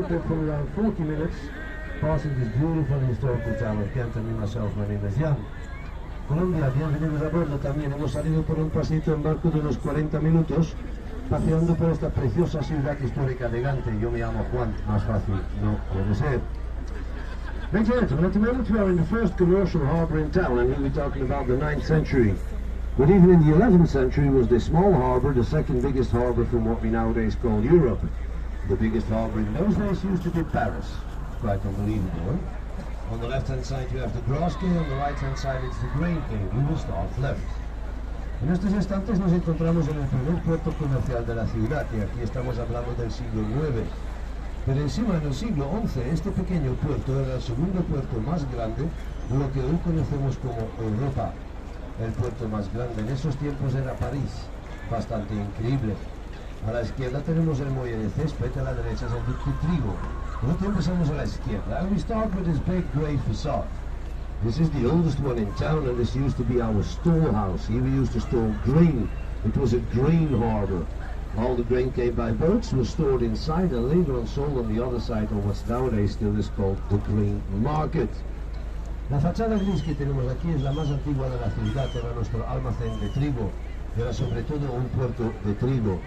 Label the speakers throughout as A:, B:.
A: trip for around 40 minutes, passing this beautiful historical town of Gente. And myself, my name is Jan. Colombia, bienvenidos a bordo también. Hemos salido por un pasito en barco de unos 40 minutos, paseando por esta preciosa ciudad histórica de Gante. Yo me llamo Juan, más fácil no puede ser. Ladies and gentlemen, at the moment we are in the first commercial harbour in town, and we'll be talking about the 9th century. But even in the 11th century was this small harbour, the second biggest harbour from what we nowadays call Europe. The biggest harbour in those days used to be Paris. Quite unbelievable, eh? On the left-hand side you have the grass quay, on the right-hand side it's the grain quay. We will start left. En estos instantes nos encontramos en el primer puerto comercial de la ciudad, y aquí estamos hablando del siglo IX. Pero encima, en el siglo XI, este pequeño puerto era el segundo puerto más grande de lo que hoy conocemos como Europa. El puerto más grande en esos tiempos era París, bastante increíble. A la izquierda tenemos el muelle de césped, a la derecha es el ducto de trigo. Nosotros empezamos a la izquierda, and we start with this big grey facade. This is the oldest one in town, and this used to be our storehouse. Here we used to store grain. It was a grain harbour. All the grain came by boats, was stored inside, and later on sold on the other side of what's nowadays still is called the grain market. La fachada gris que tenemos aquí es la más antigua de la ciudad, era nuestro almacén de trigo, era sobre todo un puerto de trigo.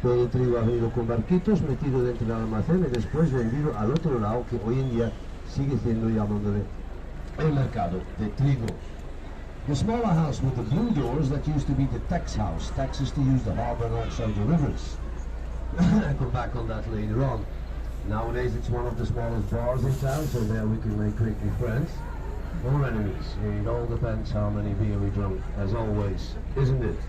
A: Todo el trigo ha venido con barquitos, metido dentro del almacén y después vendido al otro lado, que hoy en día sigue siendo llamándole el mercado de trigo. The smaller house with the blue doors, that used to be the tax house. Taxes to use the harbour and also the rivers. I'll come back on that later on. Nowadays it's one of the smallest bars in town, so there we can make quickly friends or enemies. It all depends how many beer we drunk, as always, isn't it?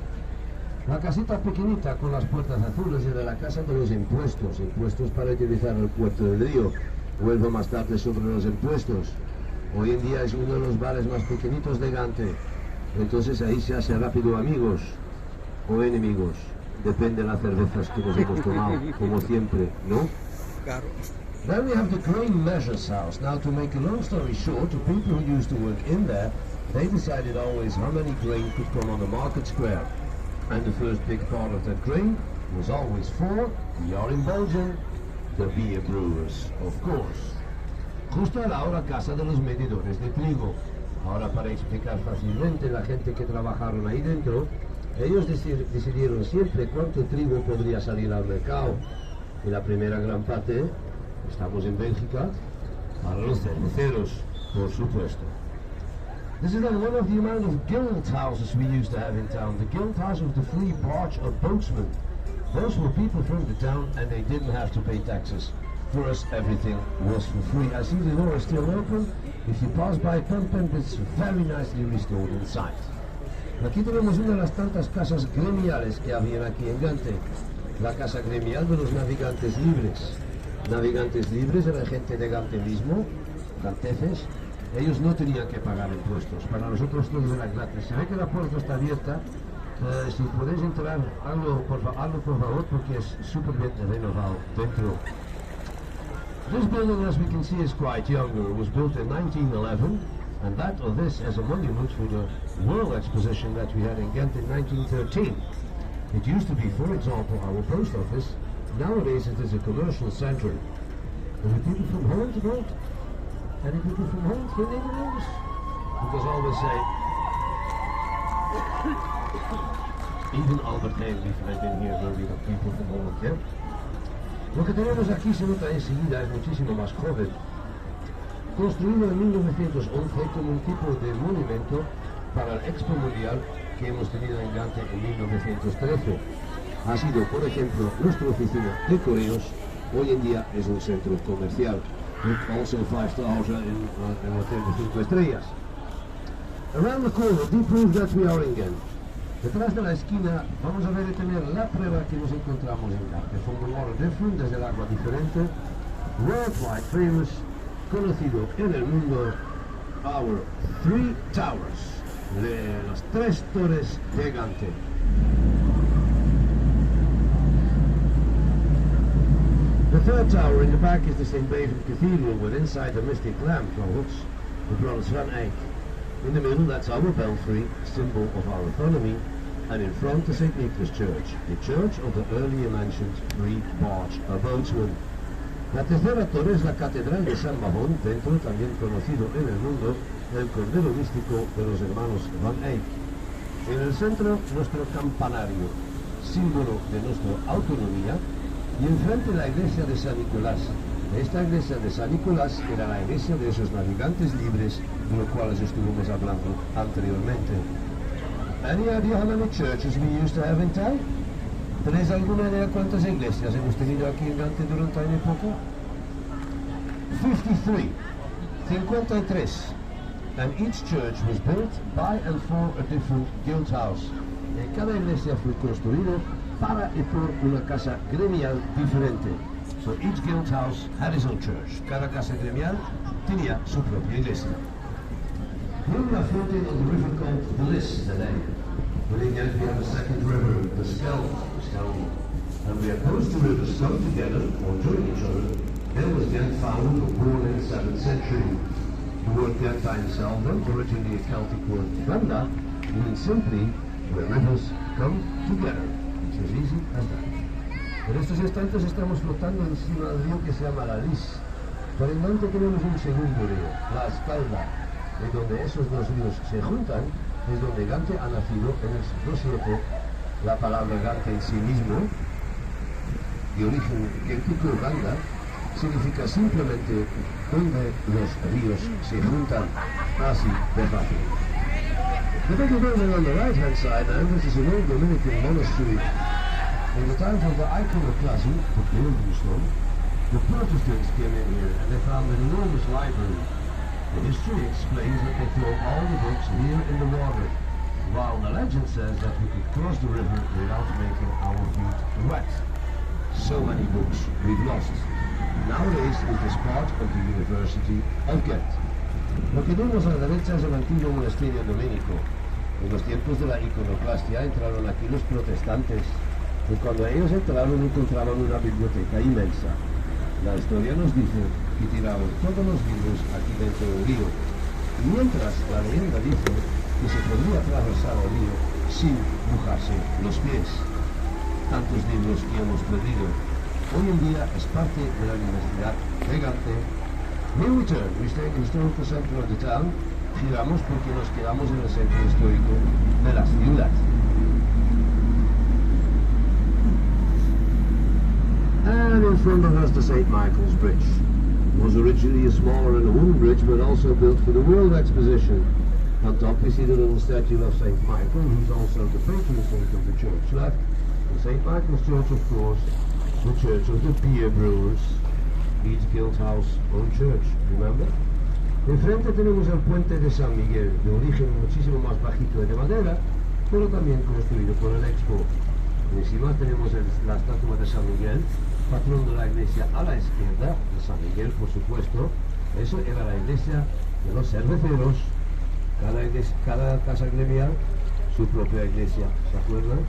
A: La casita pequeñita con las puertas azules era la casa de los impuestos, impuestos para utilizar el puerto del río. Vuelvo más tarde sobre los impuestos. Hoy en día es uno de los bares más pequeñitos de Gante, entonces ahí se hace rápido amigos o enemigos, depende de las cervezas que nos hemos tomado, como siempre, ¿no?
B: Claro.
A: Then we have the grain measures house. Now, to make a long story short, the people who used to work in there, they decided always how many grain could come on the market square. And the first big part of that grain was always for, we are in Belgium, the beer brewers, of course. Justo al lado la casa de los medidores de trigo. Ahora, para explicar fácilmente la gente que trabajaron ahí dentro, ellos decidieron siempre cuánto trigo podría salir al mercado. Y la primera gran parte, estamos en Bélgica, para los cerveceros, por supuesto. This is one of the amount of guild houses we used to have in town. The guild house was the free barge of boatsmen. Those were people from the town and they didn't have to pay taxes. For us, everything was for free. I see the door is still open. If you pass by pump it's very nicely restored inside. Aquí tenemos una de las tantas casas gremiales que había aquí en Gante. La casa gremial de los navegantes libres. Navegantes libres era gente de Gante mismo, ganteses. Ellos no tenían que pagar impuestos. Para nosotros todo era gratis. Se ve que la puerta está abierta. Si podéis entrar, hazlo por favor, porque es súper bien renovado dentro. This building, as we can see, is quite young. It was built in 1911, and that or this as a monument for the World Exposition that we had in Ghent in 1913. It used to be, for example, our post office. Nowadays it is a commercial center. Are the people from Holland about? Any people from Holland in the rooms? Because I always say, even Albert Heijn, we've been here where we have people from Holland, yeah? Lo que tenemos aquí se nota enseguida, es muchísimo más joven. Construido en 1911 como un tipo de monumento para el Expo Mundial que hemos tenido en Gante en 1913. Ha sido, por ejemplo, nuestra oficina de correos, hoy en día es un centro comercial. Also 5-star hotel en hotel de 5 estrellas. Around the corner, deep proof that we are in Ghent. Detrás de la esquina vamos a ver y tener la prueba que nos encontramos en Gante. From the water different, desde el agua diferente, worldwide famous, conocido en el mundo, our 3 towers, de las 3 torres de Gante. The third tower in the back is the St. David Cathedral, with inside the mystic lamp, or the bronze Van Eyck. In the middle, that's our belfry, symbol of our autonomy, and in front, the St. Nicholas Church, the church of the earlier mentioned 3 barge boatsmen. La tercera torre es la Catedral de San Mahón, templo también conocido en el mundo, el Cordero Místico de los hermanos Van Eyck. En el centro, nuestro campanario, símbolo de nuestra autonomía, y enfrente la iglesia de San Nicolás. Esta iglesia de San Nicolás era la iglesia de esos navegantes libres de los cuales estuvimos hablando anteriormente. Any idea how many churches we used to have in town? ¿Tenéis alguna idea cuántas iglesias hemos tenido aquí en Gante durante una época? 53. And each church was built by and for a different guild house. Cada iglesia fue construida para y por una casa gremial diferente. So each guild house had its own church. Cada casa gremial tenía su propia iglesia. We are floating on the river called Bliss today. Within Ghent we have a second river, the Scheldt. And we are opposed to rivers come together or join each other. There was Ghent founded or born in the 7th century. The word Ghentine Selden, originally a Celtic word Ganda, means simply where rivers come together. It's as easy as that. En estos instantes estamos flotando encima del río que se llama la Lys. Por el norte tenemos un segundo río, la Escalda, y donde esos dos ríos se juntan es donde Gante ha nacido en el siglo VII. La palabra Gante en sí mismo, de origen celtico Ganda, significa simplemente donde los ríos se juntan, así de fácil. The bigger building on the right-hand side now, this is an old Dominican monastery. In the time of the iconoclasm, the Beeldenstone, the Protestants came in here and they found an enormous library. The history explains that they throw all the books here in the water, while the legend says that we could cross the river without making our feet wet. So many books we've lost. Nowadays it is part of the University of Ghent. Lo que vemos a la derecha es el antiguo monasterio dominico. En los tiempos de la iconoclastia entraron aquí los protestantes. Y cuando ellos entraron encontraron una biblioteca inmensa. La historia nos dice que tiraron todos los libros aquí dentro del río. Y mientras la leyenda dice que se podría atravesar el río sin mojarse los pies. Tantos libros que hemos perdido. Hoy en día es parte de la Universidad de Gante. Here we turn, we stay in the historical center of the town. Giramos porque nos quedamos en el centro histórico de la ciudad. And in front of us the St. Michael's Bridge. It was originally a smaller and a wooden bridge, but also built for the World Exposition. On top we see the little statue of St. Michael, who's also the patron saint of the church left. The St. Michael's Church, of course, the church of the beer brewers. Each guild house own church, remember? Enfrente tenemos el puente de San Miguel, de origen muchísimo más bajito y de madera, pero también construido por el Expo. Encima tenemos la estatua de San Miguel, patrón de la iglesia a la izquierda, de San Miguel por supuesto. Eso era la iglesia de los cerveceros. Cada casa gremial, su propia iglesia, ¿se acuerdan?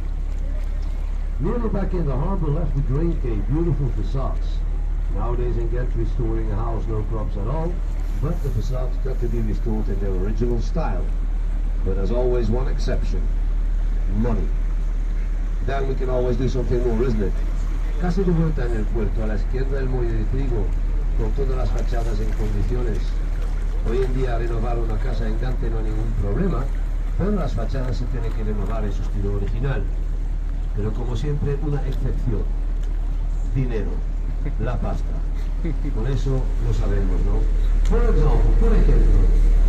A: Nearly back in the harbor left the grain cave, beautiful facades. Nowadays in Ghent restoring a house, no props at all, but the facades got to be restored in their original style. But there's always one exception: money. Then we can always do something more, isn't it? Casi de vuelta en el puerto, a la izquierda del muelle de trigo, con todas las fachadas en condiciones. Hoy en día renovar una casa en Gante no hay ningún problema, pero las fachadas se tienen que renovar en su estilo original. Pero como siempre, una excepción: dinero, la pasta. Con eso lo sabemos, ¿no? Por ejemplo,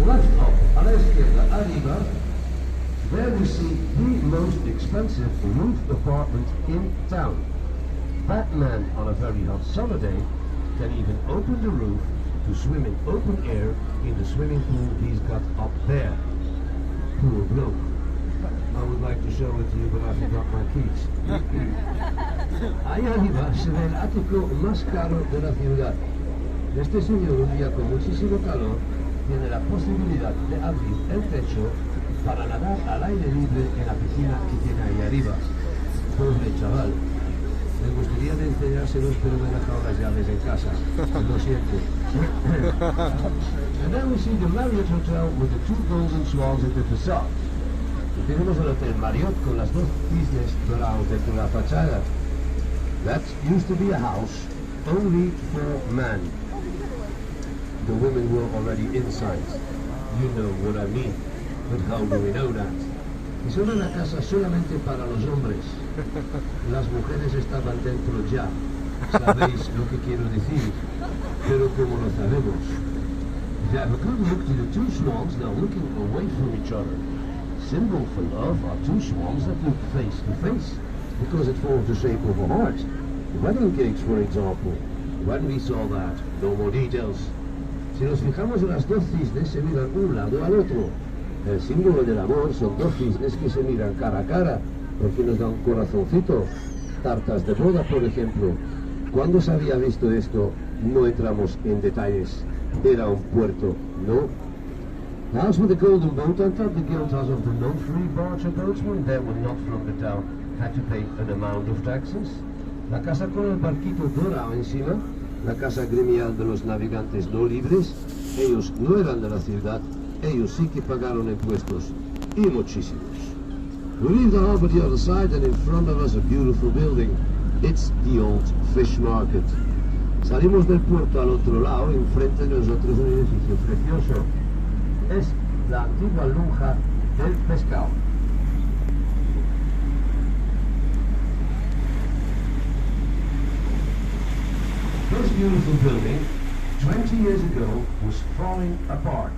A: left up, a la izquierda, arriba, there we see the most expensive roofed apartment in town. That man, on a very hot summer day, can even open the roof to swim in open air in the swimming pool he's got up there. Poor bloke. I would like to show it to you, but I forgot my keys. Ahí arriba se ve el ático más caro de la ciudad. Este señor, un día con muchísimo calor, tiene la posibilidad de abrir el techo para nadar al aire libre en la piscina que tiene ahí arriba. Pobre chaval. Me gustaría de enseñárselos, pero me he dejado las llaves en casa. Lo siento. And then we see the Marriott Hotel with the two golden swans at the facade. Y tenemos el Hotel Marriott con las dos cisnes dorados dentro de la fachada. That used to be a house only for man. The women were already inside. You know what I mean, but how do we know that? Es una casa solamente para los hombres. Las mujeres estaban dentro ya. Sabéis lo que quiero decir, pero como lo sabemos. If you have a good look to the two swans, they're looking away from each other. Symbol for love are two swans that look face to face, because it forms the shape of a heart. Wedding cakes, for example. When we saw that, no more details. Si nos fijamos en las dos cisnes, se miran un lado al otro. El símbolo del amor son dos cisnes que se miran cara a cara, porque nos dan un corazoncito. Tartas de boda, por ejemplo. Cuando se había visto esto, no entramos en detalles. Era un puerto, ¿no? The house with the golden boat on top, the guild house of the no-free barge boatsmen, they were not from the town, had to pay an amount of taxes. La casa con el barquito dorado encima, la casa gremial de los navegantes no libres, ellos no eran de la ciudad, ellos sí que pagaron impuestos, y muchísimos. We leave the harbor the other side, and in front of us a beautiful building. It's the old fish market. Salimos del puerto al otro lado, enfrente de nosotros un edificio precioso. Es la antigua lonja del pescado. This beautiful building, 20 years ago, was falling apart.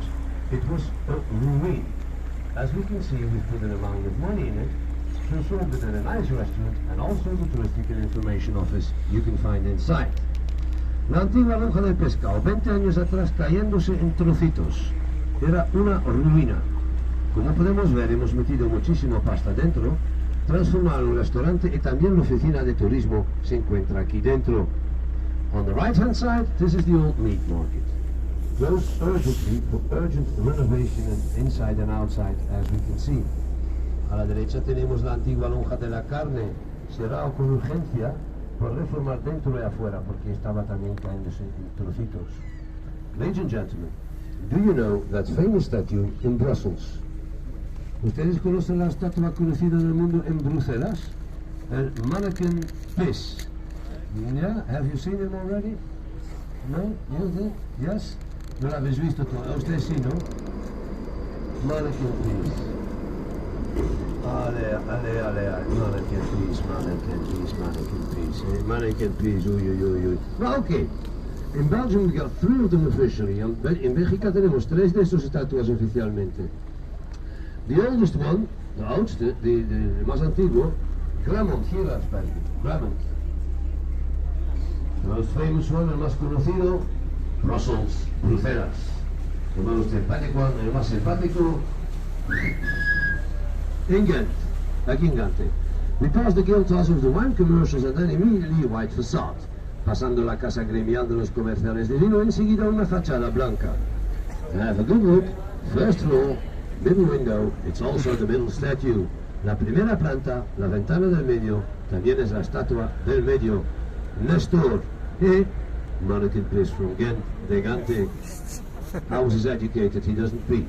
A: It was a ruin. As we can see, we've put an amount of money in it, transformed it in a nice restaurant, and also the touristic and information office you can find inside. La antigua lonja del pescado, 20 años atrás, cayéndose en trocitos. Era una ruina. Como podemos ver, hemos metido muchísimo pasta dentro, transformado un restaurante y también la oficina de turismo se encuentra aquí dentro. On the right-hand side, this is the old meat market. Closed urgently for urgent renovation and inside and outside, as we can see. A la derecha tenemos la antigua lonja de la carne, cerrado con urgencia por reformar dentro y afuera, porque estaba también cayéndose en trocitos. Ladies and gentlemen, do you know that famous statue in Brussels? ¿Ustedes conocen la estatua conocida del mundo en Bruselas? El mannequin Piss. Yeah, have you seen him already? No? You did? Yes? No la habéis visto todavía. Usted sí, ¿no? Mannequin Piss. Ale. Mannequin Piss, Mannequin Piss. Mannequin Piss, uy. Well, okay. In Belgium we got 3 of them officially. En Bélgica tenemos 3 de estos estatuas oficialmente. The oldest one, de oudste, de más antiguo, Gramont, hier uit België. Gramont. The most famous one, el más conocido, Brussels, Bruselas. El más simpático, el más simpático, in Gent, aquí en Gante. We passed the guild house of the wine commercials and then immediately a white facade. Pasando la casa gremial de los comerciales de vino, enseguida una fachada blanca. And have a good look. First floor, middle window, it's also the middle statue. La primera planta, la ventana del medio, también es la estatua del medio. Nestor, Mannequin Piss from Gent, de Gante. House is educated, he doesn't pee.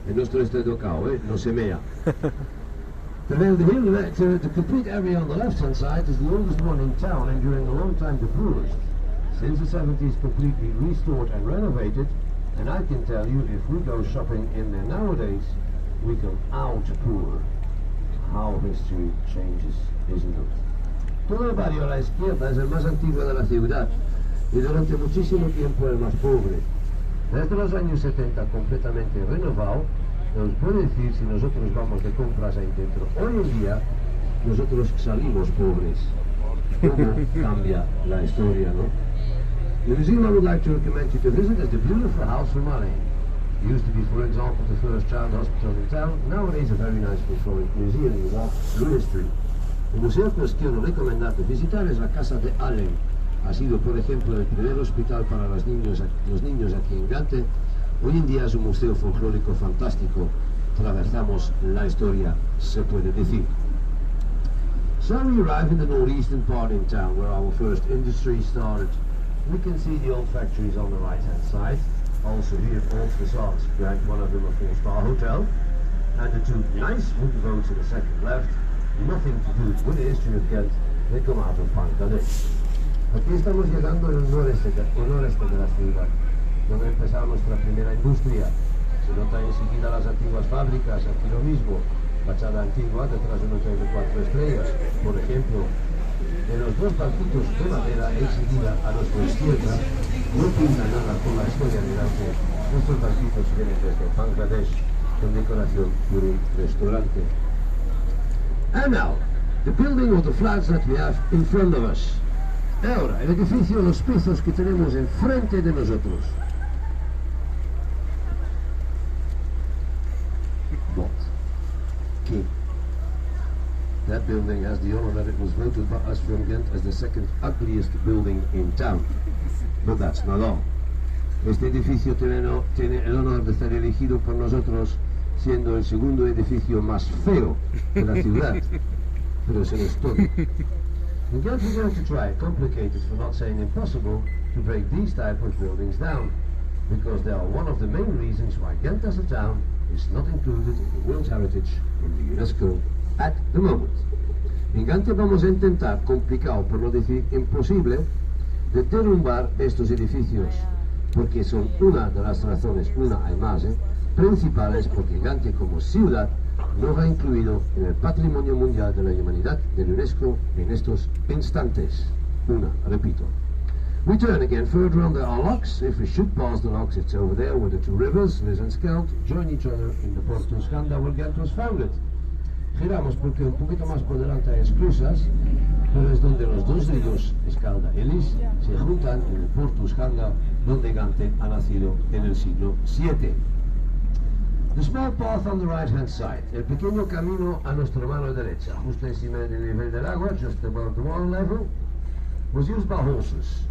A: El nuestro está educado, no se mea. The complete area on the left-hand side is the oldest one in town and during a long time the poorest. Since the 70s completely restored and renovated, and I can tell you if we go shopping in there nowadays, we come out poor. How history changes, isn't it? Todo el barrio a la izquierda es el más antiguo de la ciudad y durante muchísimo tiempo el más pobre. Desde los años 70 completamente renovado. Nos puede decir si nosotros vamos de compras ahí dentro. Hoy en día, nosotros salimos pobres. ¿Cómo cambia la historia, no? The museum I would like to recommend you to visit is the beautiful house from Mali. It used to be, for example, the first child hospital in town. Nowadays a very nice historic museum. You walk through history. El museo que os quiero recomendar de visitar es la casa de Allen. Ha sido, por ejemplo, el primer hospital para los niños aquí en Gante. Hoy en día es un museo folclórico fantástico. Atravesamos la historia, se puede decir. So we arrive in the northeastern part in town where our first industry started. We can see the old factories on the right-hand side. Also here, old facades behind one of them a 4-star hotel. And the 2 nice wooden boats to the second left. Nothing to do with the history of Ghent. They come out of Bangladesh. Aquí estamos llegando al noreste de la ciudad, donde empezaba nuestra primera industria. Se nota enseguida las antiguas fábricas, aquí lo mismo, fachada antigua detrás de un hotel de 4 estrellas. Por ejemplo, en los dos barquitos de madera enseguida a nuestra izquierda no pinta nada con la historia delante. Nuestros barquitos vienen desde Bangladesh con decoración por un restaurante. And now, the building of the flats that we have in front of us. Ahora, el edificio, los pisos que tenemos enfrente de nosotros. What? King. That building has the honor that it was voted by us from Gent as the second ugliest building in town. But that's not all. Este edificio tiene el honor de estar elegido por nosotros siendo el segundo edificio más feo de la ciudad. Pero eso no es todo. In Gent we're going to try, complicated for not saying impossible, to break these type of buildings down. Because they are one of the main reasons why Gent as a town is not included in the World Heritage in the UNESCO at the moment. En Gante vamos a intentar, complicado por no decir imposible, de derrumbar estos edificios, porque son una de las razones, una hay más, principales, porque Gante como ciudad no va incluido en el Patrimonio Mundial de la Humanidad del UNESCO en estos instantes. Repito. We turn again further under our locks. If we should pass the locks, it's over there where the two rivers, Lis and Skeld, join each other in the Port Tuscanda where Ghent was founded. Giramos porque un poquito más por delante hay esclusas, pero es donde los dos ríos, Escalda y Lis, se juntan en el Port Tuscanda, donde Gante ha nacido en el siglo VII. The small path on the right-hand side, el pequeño camino a nuestra mano derecha, justo encima del nivel del agua, just above the water level, was used by horses.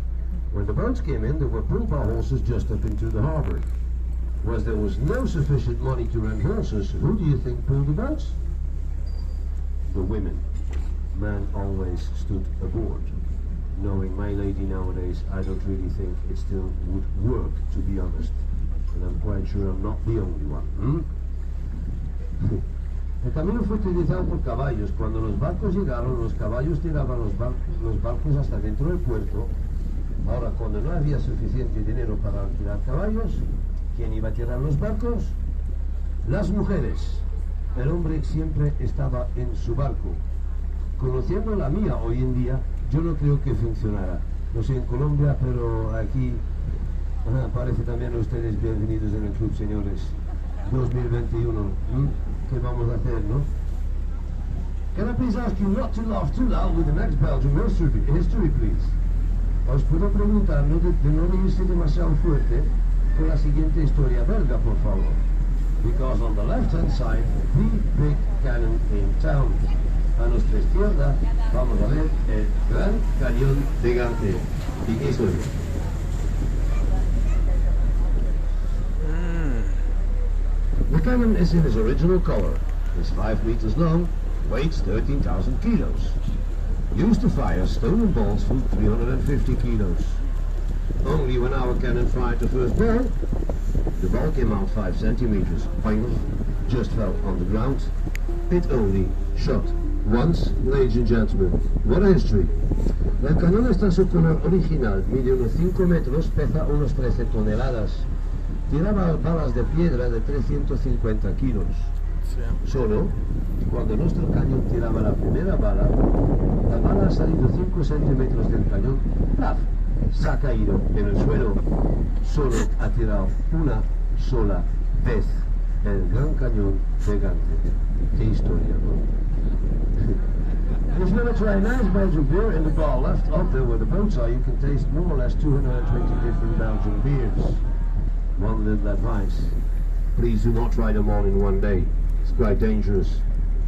A: When the boats came in, they were pulled by horses just up into the harbour. As there was no sufficient money to rent horses, who do you think pulled the boats? The women. Man always stood aboard. Knowing my lady nowadays, I don't really think it still would work, to be honest. And I'm quite sure I'm not the only one. El camino fue utilizado por caballos. Cuando los barcos llegaron, los caballos tiraban los barcos hasta dentro del puerto. Ahora, cuando no había suficiente dinero para alquilar caballos, ¿quién iba a tirar los barcos? Las mujeres. El hombre siempre estaba en su barco. Conociendo la mía hoy en día, yo no creo que funcionara. No sé en Colombia, pero aquí parece también ustedes bienvenidos en el club, señores. 2021. ¿Qué vamos a hacer, no? Can I please ask you not to laugh too loud with the next Belgium history, please? Os puedo preguntar de no reírse demasiado fuerte con la siguiente historia belga, por favor. Because on the left-hand side, the big cannon in town. A nuestra izquierda vamos a ver el Gran Cañón de Gante. ¿Y qué historia? The cannon is in its original color. It's 5 meters long, weighs 13,000 kilos. Used to fire stone and balls from 350 kilos. Only when our cannon fired the first ball, the ball came out 5 centimeters, just fell on the ground. It only shot once, ladies and gentlemen. What a history. El cañón está en su color original, mide unos 5 metros, pesa unos 13 toneladas. Tiraba balas de piedra de 350 kilos. Solo, cuando nuestro cañón tiraba la primera bala, la bala ha salido 5 centímetros del cañón, ¡plaf!, se ha caído en el suelo. Solo ha tirado una sola vez el Gran Cañón de Gante. ¡Qué historia, no! If you want to try a nice Belgian beer in the bar left up there where the boats are, you can taste more or less 220 different Belgian beers. One little advice: please do not try them all in one day. It's quite dangerous.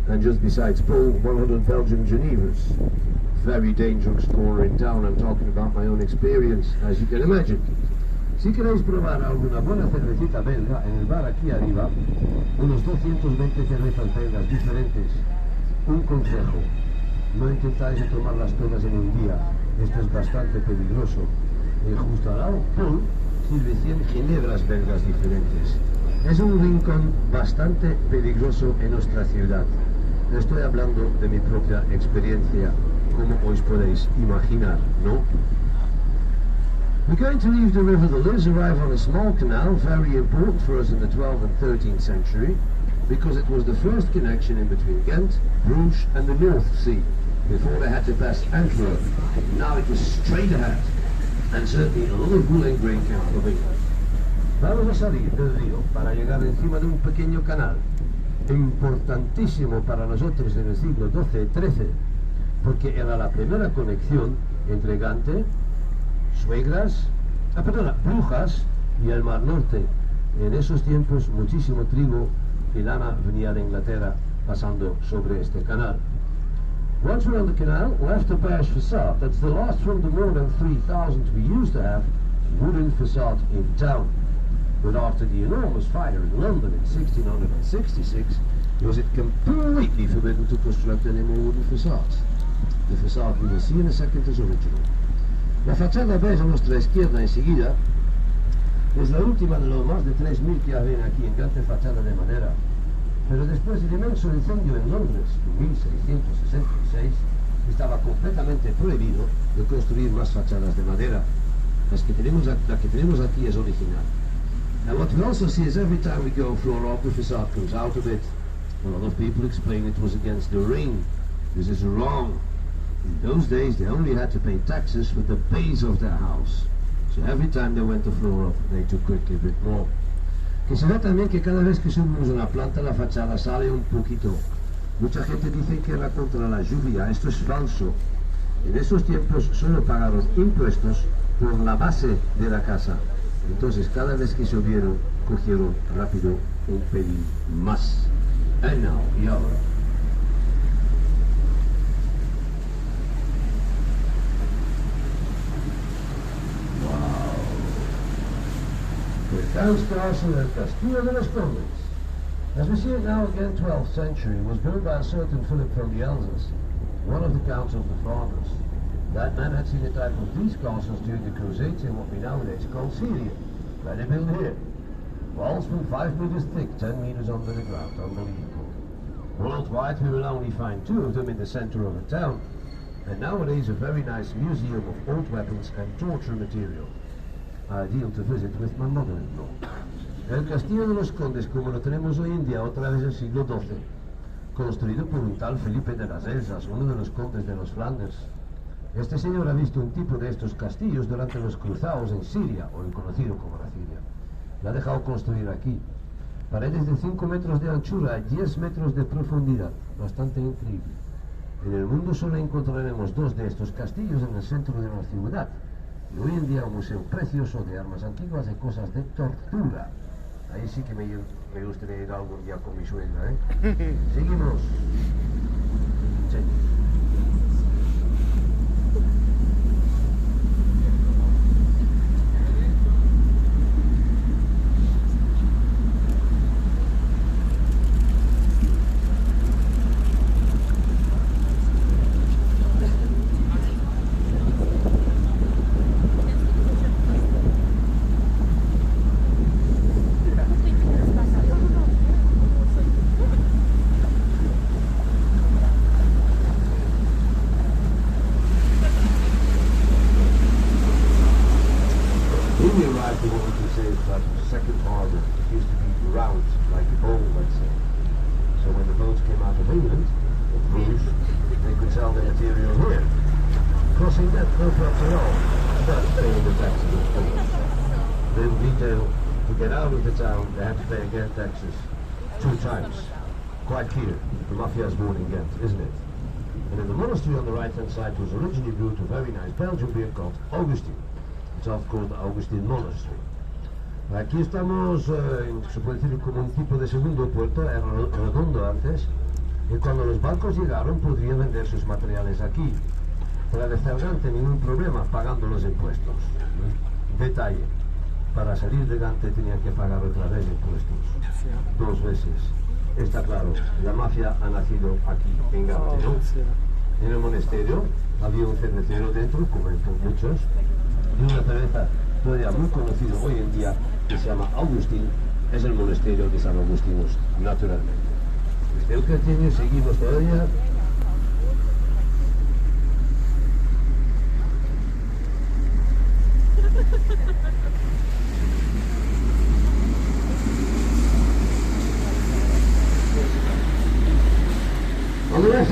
A: And just besides Paul, 100 Belgian Genevas. Very dangerous scorer in town. I'm talking about my own experience, as you can imagine. Si queréis probar alguna buena cervecita belga, en el bar aquí arriba, unos 220 cervezas belgas diferentes. Un consejo: no intentáis tomarlas todas en un día. Esto es bastante peligroso. Justo al lado, Paul sirve 100 ginebras belgas diferentes. Es un rincón bastante peligroso en nuestra ciudad. Estoy hablando de mi propia experiencia, como os podéis imaginar, ¿no? We're going to leave the river the Liz, arrive on a small canal, very important for us in the 12th and 13th century, because it was the first connection in between Ghent, Bruges and the North Sea, before they had to pass Antwerp. Now it was straight ahead, and certainly a lot of wool and grain came out of England. Vamos a salir del río para llegar encima de un pequeño canal, importantísimo para nosotros en el siglo XII y XIII, porque era la primera conexión entre Gante, Brujas y el Mar Norte. En esos tiempos muchísimo trigo y lana venía de Inglaterra pasando sobre este canal. Once we're on the canal, we'll have to pass facade. That's the last from the more than 3,000 we used to have wooden facade in town. But after the enormous fire in London in 1666, was it completely forbidden to construct any more wooden facades. The facade we will see in a second is original. La fachada beige a nuestra izquierda enseguida es la última de los más de 3.000 que había aquí en Gante, fachada de madera. Pero después del inmenso incendio en Londres en 1666, estaba completamente prohibido de construir más fachadas de madera. La que tenemos aquí es original. And what we also see is every time we go floor up, the facade comes out a bit. A lot of people explain it was against the rain. This is wrong. In those days they only had to pay taxes for the base of their house. So every time they went to floor up, they took quickly a bit more. Que se ve también que cada vez que subimos una planta la fachada sale un poquito. Mucha gente dice que era contra la lluvia. Esto es falso. En esos tiempos solo pagaron impuestos por la base de la casa. Entonces cada vez que subieron, cogieron rápido un pelín más. And now, y ahora. Wow. The Count's Castle and Castillo de los Condes. As we see it now again, 12th century, was built by a certain Philip from the Elzas, one of the counts of the Flanders. That man had seen a type of these castles during the Crusades in what we nowadays call Syria, where they built here. Walls from 5 meters thick, 10 meters under the ground, unbelievable. Worldwide we will only find 2 of them in the center of a town, and nowadays a very nice museum of old weapons and torture material. Ideal to visit with my mother-in-law. El Castillo de los Condes, como lo tenemos hoy en día, otra vez del siglo XII, construido por un tal Felipe de las Elzas, uno de los condes de los Flanders. Este señor ha visto un tipo de estos castillos durante los cruzados en Siria, o el conocido como la Siria. La ha dejado construir aquí. Paredes de 5 metros de anchura y 10 metros de profundidad. Bastante increíble. En el mundo solo encontraremos 2 de estos castillos en el centro de la ciudad. Y hoy en día un museo precioso de armas antiguas y cosas de tortura. Ahí sí que me gustaría ir algún día con mi suegra, ¿eh? Seguimos. Gente. Taxes 2 times. Quite clear. The mafia is born in Ghent, isn't it? And in the monastery on the right-hand side was originally built a very nice Belgian beer called Augustine. It's of course the Augustine Monastery. Aquí estamos, se puede decir como un tipo de segundo puerto, era redondo antes, y cuando los barcos llegaron podrían vender sus materiales aquí. Para el restaurante ningún problema, pagando los impuestos. Detalle. Para salir de Gante tenían que pagar otra vez impuestos. 2 veces. Está claro, la mafia ha nacido aquí en Gante, ¿no? En el monasterio había un cervecero dentro, como en muchos, y una cerveza todavía muy conocida hoy en día que se llama Augustín, es el monasterio de San Agustín, naturalmente. Este que tiene, seguimos todavía.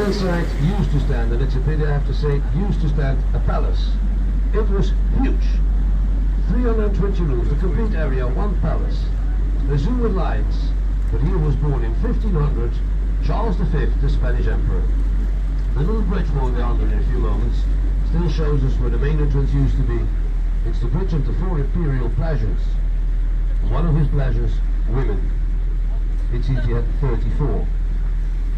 A: left-hand side used to stand, and it's a pity I have to say, used to stand a palace. It was huge. 320 rooms, the complete area, one palace. A zoo with lions. But here was born in 1500 Charles V, the Spanish emperor. The little bridge we'll go under in a few moments still shows us where the main entrance used to be. It's the bridge of the four imperial pleasures. One of his pleasures, women. It's here 34.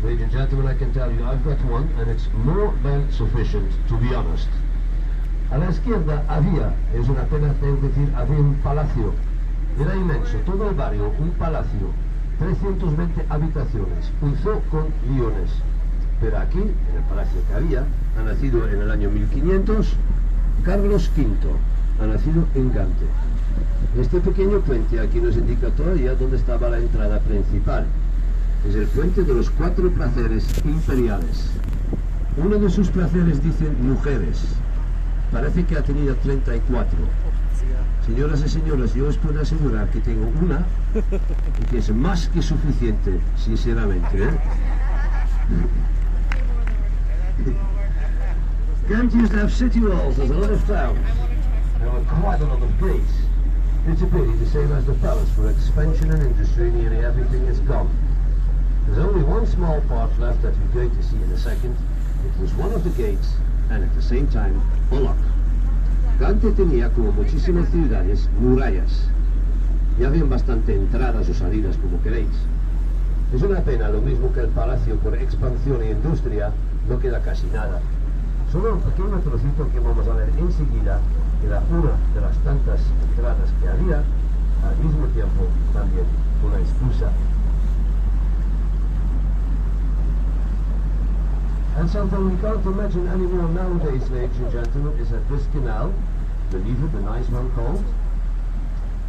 A: Ladies and gentlemen, I can tell you I've got one, and it's more than sufficient, to be honest. A la izquierda había, es una pena tengo que decir, había un palacio. Era inmenso, todo el barrio, un palacio, 320 habitaciones, un zoo con leones. Pero aquí, en el palacio que había, ha nacido en el año 1500, Carlos V, ha nacido en Gante. Este pequeño puente aquí nos indica todavía dónde estaba la entrada principal. Es el puente de los 4 placeres imperiales. Uno de sus placeres dicen mujeres. Parece que ha tenido 34. Señoras y señores, yo os puedo asegurar que tengo una y que es más que suficiente, sinceramente. Ghent used to have city walls, there's a lot of towns. There were quite a lot of gates. It's a pity, the same as the palace, for expansion and industry, nearly everything is gone. There's only one small part left that we're going to see in a second. It was one of the gates, and at the same time, a lock. Gante tenía, como muchísimas ciudades, murallas. Y habían bastante entradas o salidas, como queréis. Es una pena, lo mismo que el palacio, por expansión e industria, no queda casi nada. Solo un pequeño trocito que vamos a ver enseguida era una de las tantas entradas que había, al mismo tiempo también una excusa. And something we can't imagine anymore nowadays, ladies and gentlemen, is that this canal, the Lieve, the nice one called,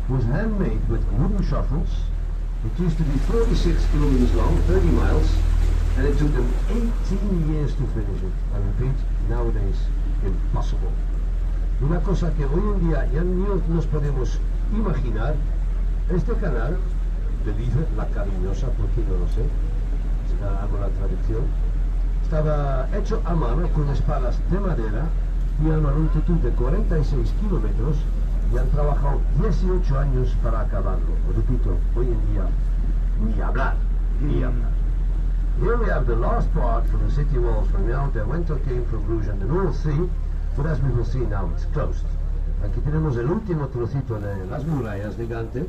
A: was handmade with wooden shuttles. It used to be 46 kilometers long, 30 miles, and it took them 18 years to finish it. I repeat, nowadays, impossible. Una cosa que hoy en día ya no nos podemos imaginar, este canal, de Lieve, la cariñosa, porque no lo sé, si hago la traducción, estaba hecho a mano con espadas de madera y a una longitud de 46 kilómetros y han trabajado 18 años para acabarlo. Repito, hoy en día, ni hablar, ni hablar. Here we have the last part from the city walls from now. The winter came from Bruges and the North Sea, but as we will see now, it's closed. Aquí tenemos el último trocito de las murallas de Gante.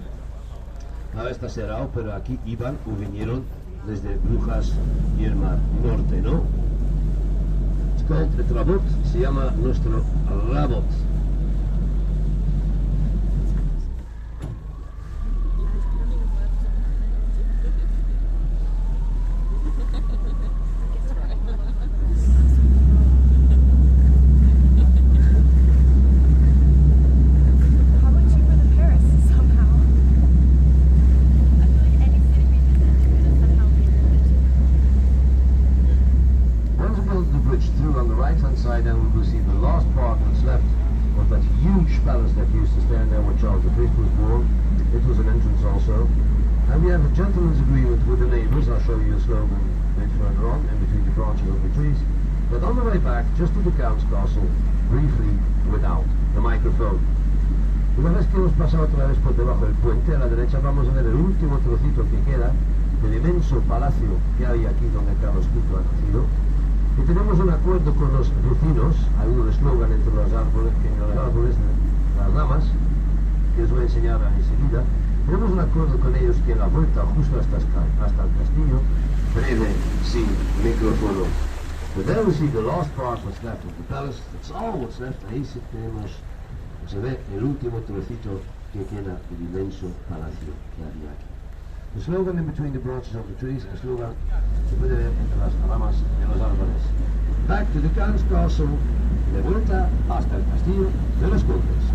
A: Ahora está cerrado, pero aquí iban o vinieron desde Brujas y el Mar Norte, ¿no? It's called el Rabot, se llama nuestro Rabot. Just to the Count's Castle, briefly, without the microphone. Una vez que hemos pasado otra vez por debajo del puente, a la derecha vamos a ver el último trocito que queda del inmenso palacio que hay aquí donde Carlos V ha nacido. Y tenemos un acuerdo con los vecinos, hay un eslogan entre los árboles, las ramas, que os voy a enseñar enseguida. Tenemos un acuerdo con ellos que en la vuelta justo hasta el castillo, breve, sin micrófono. But there we see the last part what's left of the palace. That's all what's left. Ahí sí tenemos, se ve el último trocito que queda del inmenso palacio que había aquí. The slogan in between the branches of the trees, el slogan se puede ver entre las ramas de los árboles. Back to the Count's Castle, de vuelta hasta el castillo de los Condes.